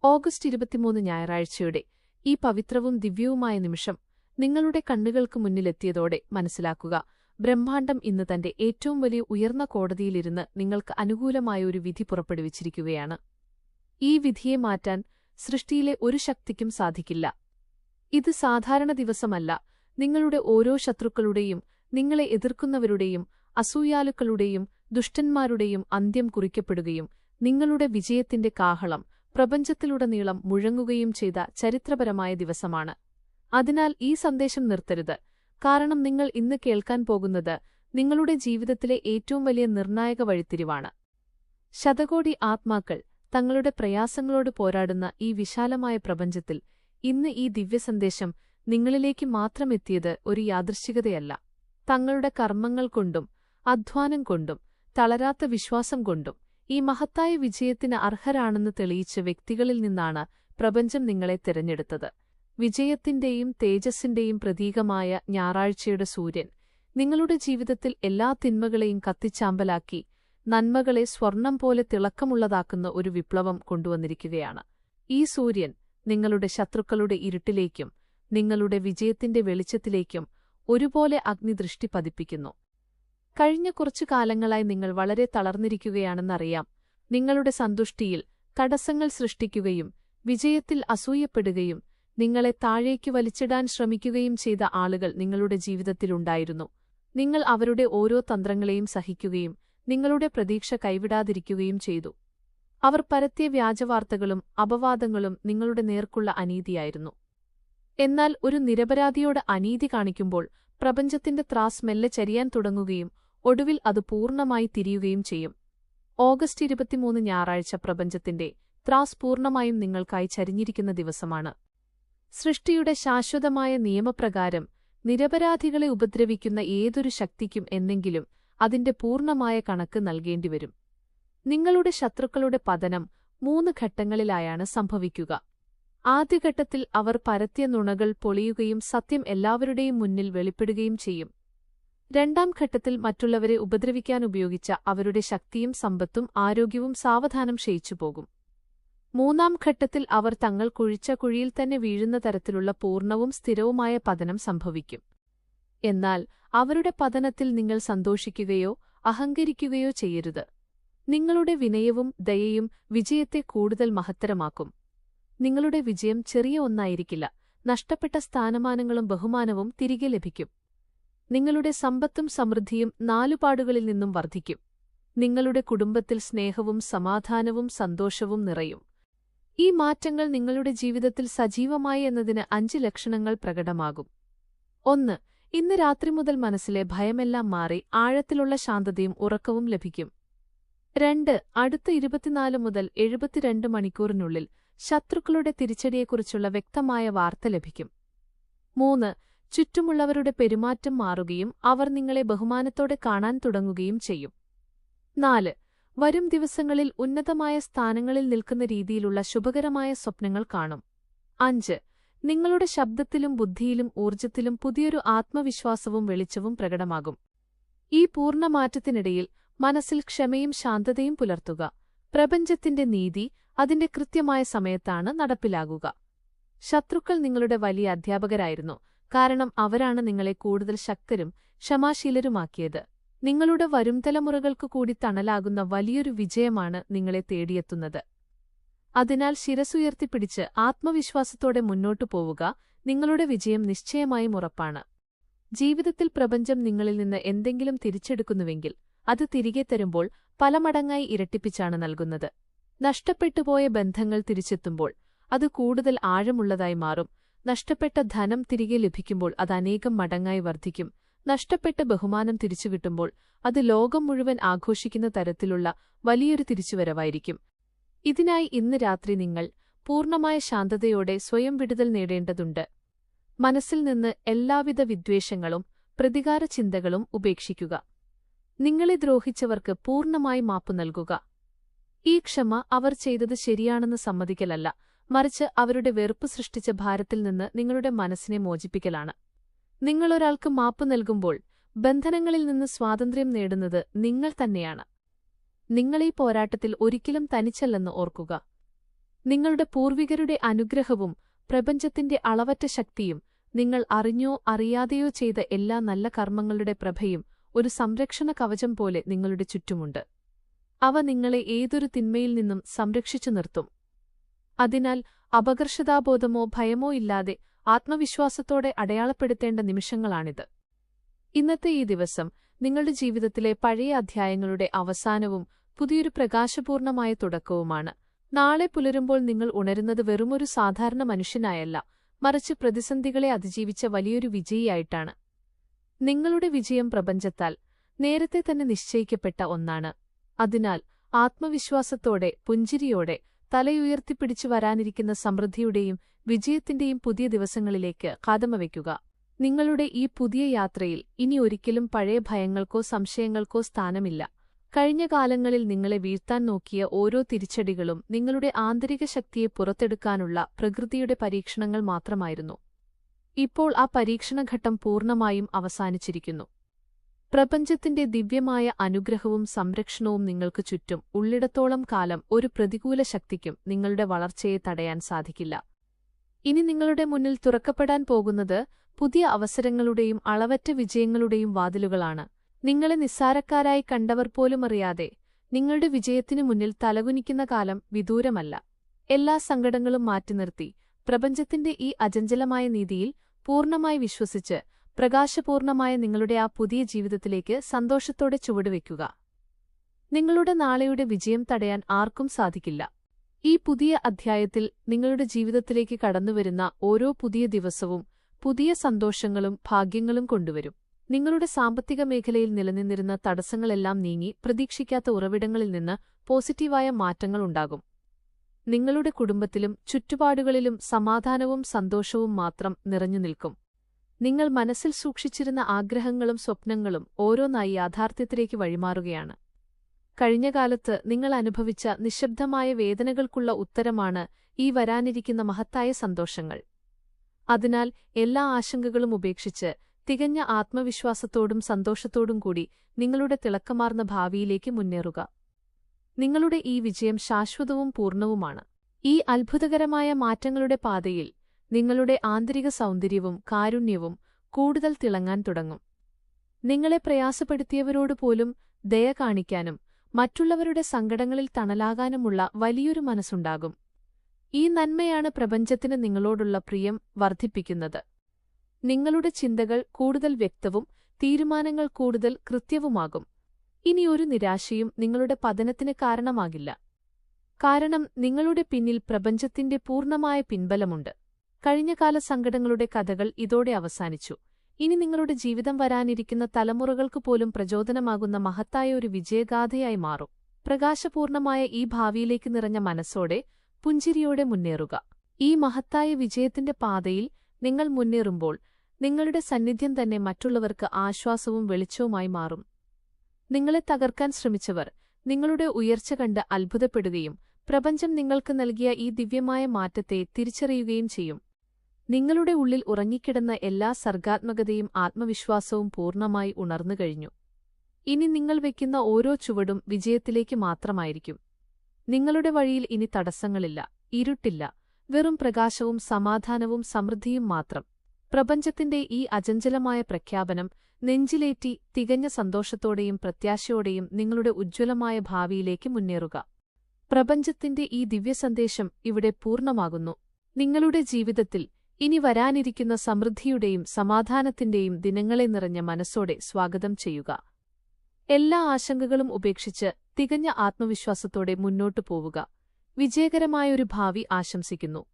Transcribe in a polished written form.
August 23 ഞായറാഴ്ചയുടെ ഈ പവിത്രവും ദിവ്യവുമായ നിമിഷം നിങ്ങളുടെ കണ്ണുകൾക്ക് മുന്നിലെത്തിയതോടെ മനസ്സിലാക്കുക, ബ്രഹ്മാണ്ഡം ഇന്ന് തന്റെ ഏറ്റവും വലിയ ഉയർന്ന കോടതിയിലിരുന്ന് നിങ്ങൾക്ക് അനുകൂലമായ ഒരു വിധി പുറപ്പെടുവിച്ചിരിക്കുകയാണ്. ഈ വിധിയെ മാറ്റാൻ സൃഷ്ടിയിലെ ഒരു ശക്തിക്കും സാധിക്കില്ല. ഇത് സാധാരണ ദിവസമല്ല. നിങ്ങളുടെ ഓരോ ശത്രുക്കളുടെയും, നിങ്ങളെ എതിർക്കുന്നവരുടെയും, അസൂയാലുക്കളുടെയും, ദുഷ്ടന്മാരുടെയും അന്ത്യം കുറിക്കപ്പെടുകയും നിങ്ങളുടെ വിജയത്തിന്റെ കാഹളം പ്രപഞ്ചത്തിലുടനീളം മുഴങ്ങുകയും ചെയ്ത ചരിത്രപരമായ ദിവസമാണ്. അതിനാൽ ഈ സന്ദേശം നിർത്തരുത്, കാരണം നിങ്ങൾ ഇന്ന് കേൾക്കാൻ പോകുന്നത് നിങ്ങളുടെ ജീവിതത്തിലെ ഏറ്റവും വലിയ നിർണായക വഴിത്തിരിവാണ്. ശതകോടി ആത്മാക്കൾ തങ്ങളുടെ പ്രയാസങ്ങളോട് പോരാടുന്ന ഈ വിശാലമായ പ്രപഞ്ചത്തിൽ ഇന്ന് ഈ ദിവ്യസന്ദേശം നിങ്ങളിലേക്ക് മാത്രം എത്തിയത് ഒരു യാദൃശ്ചികതയല്ല. തങ്ങളുടെ കർമ്മങ്ങൾ കൊണ്ടും അധ്വാനം കൊണ്ടും തളരാത്ത വിശ്വാസം കൊണ്ടും ഈ മഹത്തായ വിജയത്തിന് അർഹരാണെന്ന് തെളിയിച്ച വ്യക്തികളിൽ നിന്നാണ് പ്രപഞ്ചം നിങ്ങളെ തിരഞ്ഞെടുത്തത്. വിജയത്തിന്റെയും തേജസ്സിന്റെയും പ്രതീകമായ ഞായറാഴ്ചയുടെ സൂര്യൻ നിങ്ങളുടെ ജീവിതത്തിൽ എല്ലാ തിന്മകളെയും കത്തിച്ചാമ്പലാക്കി നന്മകളെ സ്വർണം പോലെ തിളക്കമുള്ളതാക്കുന്ന ഒരു വിപ്ലവം കൊണ്ടുവന്നിരിക്കുകയാണ്. ഈ സൂര്യൻ നിങ്ങളുടെ ശത്രുക്കളുടെ ഇരുട്ടിലേക്കും നിങ്ങളുടെ വിജയത്തിന്റെ വെളിച്ചത്തിലേക്കും ഒരുപോലെ അഗ്നിദൃഷ്ടി പതിപ്പിക്കുന്നു. കഴിഞ്ഞ കുറച്ചു കാലങ്ങളായി നിങ്ങൾ വളരെ തളർന്നിരിക്കുകയാണെന്നറിയാം. നിങ്ങളുടെ സന്തുഷ്ടിയിൽ തടസ്സങ്ങൾ സൃഷ്ടിക്കുകയും വിജയത്തിൽ അസൂയപ്പെടുകയും നിങ്ങളെ താഴേക്കു വലിച്ചിടാൻ ശ്രമിക്കുകയും ചെയ്ത ആളുകൾ നിങ്ങളുടെ ജീവിതത്തിലുണ്ടായിരുന്നു. നിങ്ങൾ അവരുടെ ഓരോ തന്ത്രങ്ങളെയും സഹിക്കുകയും നിങ്ങളുടെ പ്രതീക്ഷ കൈവിടാതിരിക്കുകയും ചെയ്തു. അവർ പരത്തിയ വ്യാജവാർത്തകളും അപവാദങ്ങളും നിങ്ങളുടെ നേർക്കുള്ള അനീതിയായിരുന്നു. എന്നാൽ ഒരു നിരപരാധിയോട് അനീതി കാണിക്കുമ്പോൾ പ്രപഞ്ചത്തിന്റെ ത്രാസ് മെല്ലെ ചരിയാൻ തുടങ്ങുകയും ഒടുവിൽ അത് പൂർണ്ണമായി തിരിയുകയും ചെയ്യും. ഓഗസ്റ്റ് 23 ഞായറാഴ്ച പ്രപഞ്ചത്തിന്റെ ത്രാസ് പൂർണ്ണമായും നിങ്ങൾക്കായി ചരിഞ്ഞിരിക്കുന്ന ദിവസമാണ്. സൃഷ്ടിയുടെ ശാശ്വതമായ നിയമപ്രകാരം നിരപരാധികളെ ഉപദ്രവിക്കുന്ന ഏതൊരു ശക്തിക്കും എന്നെങ്കിലും അതിന്റെ പൂർണ്ണമായ കണക്ക് നൽകേണ്ടിവരും. നിങ്ങളുടെ ശത്രുക്കളുടെ പതനം 3 ഘട്ടങ്ങളിലായാണ് സംഭവിക്കുക. ആദ്യഘട്ടത്തിൽ അവർ പരത്തിയ നുണകൾ പൊളിയുകയും സത്യം എല്ലാവരുടെയും മുന്നിൽ വെളിപ്പെടുകയും ചെയ്യും. രണ്ടാം ഘട്ടത്തിൽ മറ്റുള്ളവരെ ഉപദ്രവിക്കാനുപയോഗിച്ച അവരുടെ ശക്തിയും സമ്പത്തും ആരോഗ്യവും സാവധാനം ക്ഷയിച്ചുപോകും. മൂന്നാം ഘട്ടത്തിൽ അവർ തങ്ങൾ കുഴിച്ച കുഴിയിൽ തന്നെ വീഴുന്ന തരത്തിലുള്ള പൂർണ്ണവും സ്ഥിരവുമായ പതനം സംഭവിക്കും. എന്നാൽ അവരുടെ പതനത്തിൽ നിങ്ങൾ സന്തോഷിക്കുകയോ അഹങ്കരിക്കുകയോ ചെയ്യരുത്. നിങ്ങളുടെ വിനയവും ദയയും വിജയത്തെ കൂടുതൽ മഹത്തരമാക്കും. നിങ്ങളുടെ വിജയം ചെറിയ ഒന്നായിരിക്കില്ല. നഷ്ടപ്പെട്ട സ്ഥാനമാനങ്ങളും ബഹുമാനവും തിരികെ ലഭിക്കും. നിങ്ങളുടെ സമ്പത്തും സമൃദ്ധിയും 4 പാടുകളിൽ നിന്നും വർദ്ധിക്കും. നിങ്ങളുടെ കുടുംബത്തിൽ സ്നേഹവും സമാധാനവും സന്തോഷവും നിറയും. ഈ മാറ്റങ്ങൾ നിങ്ങളുടെ ജീവിതത്തിൽ സജീവമായി എന്നതിന് 5 ലക്ഷണങ്ങൾ പ്രകടമാകും. 1. ഇന്ന് രാത്രി മുതൽ മനസ്സിലെ ഭയമെല്ലാം മാറി ആഴത്തിലുള്ള ശാന്തതയും ഉറക്കവും ലഭിക്കും. 2. അടുത്ത 24 മുതൽ 72 മണിക്കൂറിനുള്ളിൽ ശത്രുക്കളുടെ തിരിച്ചടിയെക്കുറിച്ചുള്ള വ്യക്തമായ വാർത്ത ലഭിക്കും. 3. ചുറ്റുമുള്ളവരുടെ പെരുമാറ്റം മാറുകയും അവർ നിങ്ങളെ ബഹുമാനത്തോടെ കാണാൻ തുടങ്ങുകയും ചെയ്യും. 4. വരും ദിവസങ്ങളിൽ ഉന്നതമായ സ്ഥാനങ്ങളിൽ നിൽക്കുന്ന രീതിയിലുള്ള ശുഭകരമായ സ്വപ്നങ്ങൾ കാണും. 5. നിങ്ങളുടെ ശബ്ദത്തിലും ബുദ്ധിയിലും ഊർജ്ജത്തിലും പുതിയൊരു ആത്മവിശ്വാസവും വെളിച്ചവും പ്രകടമാകും. ഈ പൂർണ്ണമാറ്റത്തിനിടയിൽ മനസ്സിൽ ക്ഷമയും ശാന്തതയും പുലർത്തുക. പ്രപഞ്ചത്തിന്റെ നീതി അതിന്റെ കൃത്യമായ സമയത്താണ് നടപ്പിലാകുക. ശത്രുക്കൾ നിങ്ങളുടെ വലിയ അധ്യാപകരായിരുന്നു, കാരണം അവരാണ് നിങ്ങളെ കൂടുതൽ ശക്തരും ക്ഷമാശീലരുമാക്കിയത്. നിങ്ങളുടെ വരും തലമുറകൾക്കു കൂടി തണലാകുന്ന വലിയൊരു വിജയമാണ് നിങ്ങളെ തേടിയെത്തുന്നത്. അതിനാൽ ശിരസുയർത്തിപ്പിടിച്ച് ആത്മവിശ്വാസത്തോടെ മുന്നോട്ടു പോവുക. നിങ്ങളുടെ വിജയം നിശ്ചയമായും ഉറപ്പാണ്. ജീവിതത്തിൽ പ്രപഞ്ചം നിങ്ങളിൽ നിന്ന് എന്തെങ്കിലും തിരിച്ചെടുക്കുന്നുവെങ്കിൽ അത് തിരികെ തരുമ്പോൾ പല മടങ്ങായി ഇരട്ടിപ്പിച്ചാണ് നൽകുന്നത്. നഷ്ടപ്പെട്ടുപോയ ബന്ധങ്ങൾ തിരിച്ചെത്തുമ്പോൾ അത് കൂടുതൽ ആഴമുള്ളതായി മാറും. നഷ്ടപ്പെട്ട ധനം തിരികെ ലഭിക്കുമ്പോൾ അത് അനേകം മടങ്ങായി വർദ്ധിക്കും. നഷ്ടപ്പെട്ട ബഹുമാനം തിരിച്ചുകിട്ടുമ്പോൾ അത് ലോകം മുഴുവൻ ആഘോഷിക്കുന്ന തരത്തിലുള്ള വലിയൊരു തിരിച്ചുവരവായിരിക്കും. ഇതിനായി ഇന്ന് രാത്രി നിങ്ങൾ പൂർണ്ണമായ ശാന്തതയോടെ സ്വയം വിടുതൽ നേടേണ്ടതുണ്ട്. മനസ്സിൽ നിന്ന് എല്ലാവിധ വിദ്വേഷങ്ങളും പ്രതികാര ചിന്തകളും ഉപേക്ഷിക്കുക. നിങ്ങളെ ദ്രോഹിച്ചവർക്ക് പൂർണ്ണമായി മാപ്പു നൽകുക. ഈ ക്ഷമ അവർ ചെയ്തത് ശരിയാണെന്ന് സമ്മതിക്കലല്ല, മറിച്ച് അവരുടെ വെറുപ്പ് സൃഷ്ടിച്ച ഭാരത്തിൽ നിന്ന് നിങ്ങളുടെ മനസ്സിനെ മോചിപ്പിക്കലാണ്. നിങ്ങളൊരാൾക്ക് മാപ്പ് നൽകുമ്പോൾ ബന്ധനങ്ങളിൽ നിന്ന് സ്വാതന്ത്ര്യം നേടുന്നത് നിങ്ങൾ തന്നെയാണ്. നിങ്ങളീ പോരാട്ടത്തിൽ ഒരിക്കലും തനിച്ചല്ലെന്ന് ഓർക്കുക. നിങ്ങളുടെ പൂർവികരുടെ അനുഗ്രഹവും പ്രപഞ്ചത്തിന്റെ അളവറ്റ ശക്തിയും നിങ്ങൾ അറിഞ്ഞോ അറിയാതെയോ ചെയ്ത എല്ലാ നല്ല കർമ്മങ്ങളുടെ പ്രഭയും ഒരു സംരക്ഷണ കവചം പോലെ നിങ്ങളുടെ ചുറ്റുമുണ്ട്. അവ നിങ്ങളെ ഏതൊരു തിന്മയിൽ നിന്നും സംരക്ഷിച്ചു നിർത്തും. അതിനാൽ അപകർഷതാബോധമോ ഭയമോ ഇല്ലാതെ ആത്മവിശ്വാസത്തോടെ അടയാളപ്പെടുത്തേണ്ട നിമിഷങ്ങളാണിത്. ഇന്നത്തെ ഈ ദിവസം നിങ്ങളുടെ ജീവിതത്തിലെ പഴയ അധ്യായങ്ങളുടെ അവസാനവും പുതിയൊരു പ്രകാശപൂർണമായ തുടക്കവുമാണ്. നാളെ പുലരുമ്പോൾ നിങ്ങൾ ഉണരുന്നത് വെറുമൊരു സാധാരണ മനുഷ്യനായല്ല, മറിച്ച് പ്രതിസന്ധികളെ അതിജീവിച്ച വലിയൊരു വിജയിയായിട്ടാണ്. നിങ്ങളുടെ വിജയം പ്രപഞ്ചത്താൽ നേരത്തെ തന്നെ നിശ്ചയിക്കപ്പെട്ട ഒന്നാണ്. അതിനാൽ ആത്മവിശ്വാസത്തോടെ പുഞ്ചിരിയോടെ തലയുയർത്തിപ്പിടിച്ചു വരാനിരിക്കുന്ന സമൃദ്ധിയുടെയും വിജയത്തിന്റെയും പുതിയ ദിവസങ്ങളിലേക്ക് കാതമവയ്ക്കുക. നിങ്ങളുടെ ഈ പുതിയ യാത്രയിൽ ഇനി ഒരിക്കലും പഴയ ഭയങ്ങൾക്കോ സംശയങ്ങൾക്കോ സ്ഥാനമില്ല. കഴിഞ്ഞ കാലങ്ങളിൽ നിങ്ങളെ വീഴ്ത്താൻ നോക്കിയ ഓരോ തിരിച്ചടികളും നിങ്ങളുടെ ആന്തരിക ശക്തിയെ പുറത്തെടുക്കാനുള്ള പ്രകൃതിയുടെ പരീക്ഷണങ്ങൾ മാത്രമായിരുന്നു. ഇപ്പോൾ ആ പരീക്ഷണഘട്ടം പൂർണ്ണമായും അവസാനിച്ചിരിക്കുന്നു. പ്രപഞ്ചത്തിന്റെ ദിവ്യമായ അനുഗ്രഹവും സംരക്ഷണവും നിങ്ങൾക്ക് ചുറ്റും ഉള്ളിടത്തോളം കാലം ഒരു പ്രതികൂല ശക്തിക്കും നിങ്ങളുടെ വളർച്ചയെ തടയാൻ സാധിക്കില്ല. ഇനി നിങ്ങളുടെ മുന്നിൽ തുറക്കപ്പെടാൻ പോകുന്നത് പുതിയ അവസരങ്ങളുടെയും അളവറ്റ വിജയങ്ങളുടെയും വാതിലുകളാണ്. നിങ്ങളെ നിസ്സാരക്കാരായി കണ്ടവർ പോലും അറിയാതെ നിങ്ങളുടെ വിജയത്തിനു മുന്നിൽ തലകുനിക്കുന്ന കാലം വിദൂരമല്ല. എല്ലാ സങ്കടങ്ങളും മാറ്റിനിർത്തി പ്രപഞ്ചത്തിന്റെ ഈ അചഞ്ചലമായ നീതിയിൽ പൂർണ്ണമായി വിശ്വസിച്ച് പ്രകാശപൂർണമായ നിങ്ങളുടെ ആ പുതിയ ജീവിതത്തിലേക്ക് സന്തോഷത്തോടെ ചുവടുവെക്കുക. നിങ്ങളുടെ നാളെയുടെ വിജയം തടയാൻ ആർക്കും സാധിക്കില്ല. ഈ പുതിയ അധ്യായത്തിൽ നിങ്ങളുടെ ജീവിതത്തിലേക്ക് കടന്നുവരുന്ന ഓരോ പുതിയ ദിവസവും പുതിയ സന്തോഷങ്ങളും ഭാഗ്യങ്ങളും കൊണ്ടുവരും. നിങ്ങളുടെ സാമ്പത്തിക മേഖലയിൽ നിലനിന്നിരുന്ന തടസ്സങ്ങളെല്ലാം നീങ്ങി പ്രതീക്ഷിക്കാത്ത ഉറവിടങ്ങളിൽ നിന്ന് പോസിറ്റീവായ മാറ്റങ്ങളുണ്ടാകും. നിങ്ങളുടെ കുടുംബത്തിലും ചുറ്റുപാടുകളിലും സമാധാനവും സന്തോഷവും മാത്രം നിറഞ്ഞുനിൽക്കും. നിങ്ങൾ മനസ്സിൽ സൂക്ഷിച്ചിരുന്ന ആഗ്രഹങ്ങളും സ്വപ്നങ്ങളും ഓരോന്നായി യാഥാർത്ഥ്യത്തിലേക്ക് വഴിമാറുകയാണ്. കഴിഞ്ഞകാലത്ത് നിങ്ങൾ അനുഭവിച്ച നിശബ്ദമായ വേദനകൾക്കുള്ള ഉത്തരമാണ് ഈ വരാനിരിക്കുന്ന മഹത്തായ സന്തോഷങ്ങൾ. അതിനാൽ എല്ലാ ആശങ്കകളും ഉപേക്ഷിച്ച് തികഞ്ഞ ആത്മവിശ്വാസത്തോടും സന്തോഷത്തോടും കൂടി നിങ്ങളുടെ തിളക്കമാർന്ന ഭാവിയിലേക്ക് മുന്നേറുക. നിങ്ങളുടെ ഈ വിജയം ശാശ്വതവും പൂർണ്ണവുമാണ്. ഈ അത്ഭുതകരമായ മാറ്റങ്ങളുടെ പാതയിൽ നിങ്ങളുടെ ആന്തരിക സൗന്ദര്യവും കാരുണ്യവും കൂടുതൽ തിളങ്ങാൻ തുടങ്ങും. നിങ്ങളെ പ്രയാസപ്പെടുത്തിയവരോടുപോലും ദയ കാണിക്കാനും മറ്റുള്ളവരുടെ സങ്കടങ്ങളിൽ തണലാകാനുമുള്ള വലിയൊരു മനസ്സുണ്ടാകും. ഈ നന്മയാണ് പ്രപഞ്ചത്തിന് നിങ്ങളോടുള്ള പ്രിയം വർദ്ധിപ്പിക്കുന്നത്. നിങ്ങളുടെ ചിന്തകൾ കൂടുതൽ വ്യക്തവും തീരുമാനങ്ങൾ കൂടുതൽ കൃത്യവുമാകും. ഇനിയൊരു നിരാശയും നിങ്ങളുടെ പതനത്തിന് കാരണമാകില്ല. കാരണം നിങ്ങളുടെ പിന്നിൽ പ്രപഞ്ചത്തിന്റെ പൂർണ്ണമായ പിൻബലമുണ്ട്. കഴിഞ്ഞകാല സങ്കടങ്ങളുടെ കഥകൾ ഇതോടെ അവസാനിച്ചു. ഇനി നിങ്ങളുടെ ജീവിതം വരാനിരിക്കുന്ന തലമുറകൾക്ക് പോലും പ്രചോദനമാകുന്ന മഹത്തായ ഒരു വിജയഗാഥയായി മാറും. പ്രകാശപൂർണമായ ഈ ഭാവിയിലേക്ക് നിറഞ്ഞ മനസ്സോടെ പുഞ്ചിരിയോടെ മുന്നേറുക. ഈ മഹത്തായ വിജയത്തിന്റെ പാതയിൽ നിങ്ങൾ മുന്നേറുമ്പോൾ നിങ്ങളുടെ സാന്നിധ്യം തന്നെ മറ്റുള്ളവർക്ക് ആശ്വാസവും വെളിച്ചവുമായി മാറും. നിങ്ങളെ തകർക്കാൻ ശ്രമിച്ചവർ നിങ്ങളുടെ ഉയർച്ച കണ്ട് അത്ഭുതപ്പെടുകയും പ്രപഞ്ചം നിങ്ങൾക്ക് നൽകിയ ഈ ദിവ്യമായ മാറ്റത്തെ തിരിച്ചറിയുകയും ചെയ്യും. നിങ്ങളുടെ ഉള്ളിൽ ഉറങ്ങിക്കിടന്ന എല്ലാ സർഗാത്മകതയും ആത്മവിശ്വാസവും പൂർണ്ണമായി ഉണർന്നുകഴിഞ്ഞു. ഇനി നിങ്ങൾ വയ്ക്കുന്ന ഓരോ ചുവടും വിജയത്തിലേക്ക് മാത്രമായിരിക്കും. നിങ്ങളുടെ വഴിയിൽ ഇനി തടസ്സങ്ങളില്ല, ഇരുട്ടില്ല, വെറും പ്രകാശവും സമാധാനവും സമൃദ്ധിയും മാത്രം. പ്രപഞ്ചത്തിന്റെ ഈ അചഞ്ചലമായ പ്രഖ്യാപനം നെഞ്ചിലേറ്റി തികഞ്ഞ സന്തോഷത്തോടെയും പ്രത്യാശയോടെയും നിങ്ങളുടെ ഉജ്ജ്വലമായ ഭാവിയിലേക്ക് മുന്നേറുക. പ്രപഞ്ചത്തിന്റെ ഈ ദിവ്യസന്ദേശം ഇവിടെ പൂർണ്ണമാകുന്നു. നിങ്ങളുടെ ജീവിതത്തിൽ ഇനി വരാനിരിക്കുന്ന സമൃദ്ധിയുടെയും സമാധാനത്തിന്റെയും ദിനങ്ങളെ നിറഞ്ഞ മനസ്സോടെ സ്വാഗതം ചെയ്യുക. എല്ലാ ആശങ്കകളും ഉപേക്ഷിച്ച് തികഞ്ഞ ആത്മവിശ്വാസത്തോടെ മുന്നോട്ടു പോവുക. വിജയകരമായൊരു ഭാവി ആശംസിക്കുന്നു.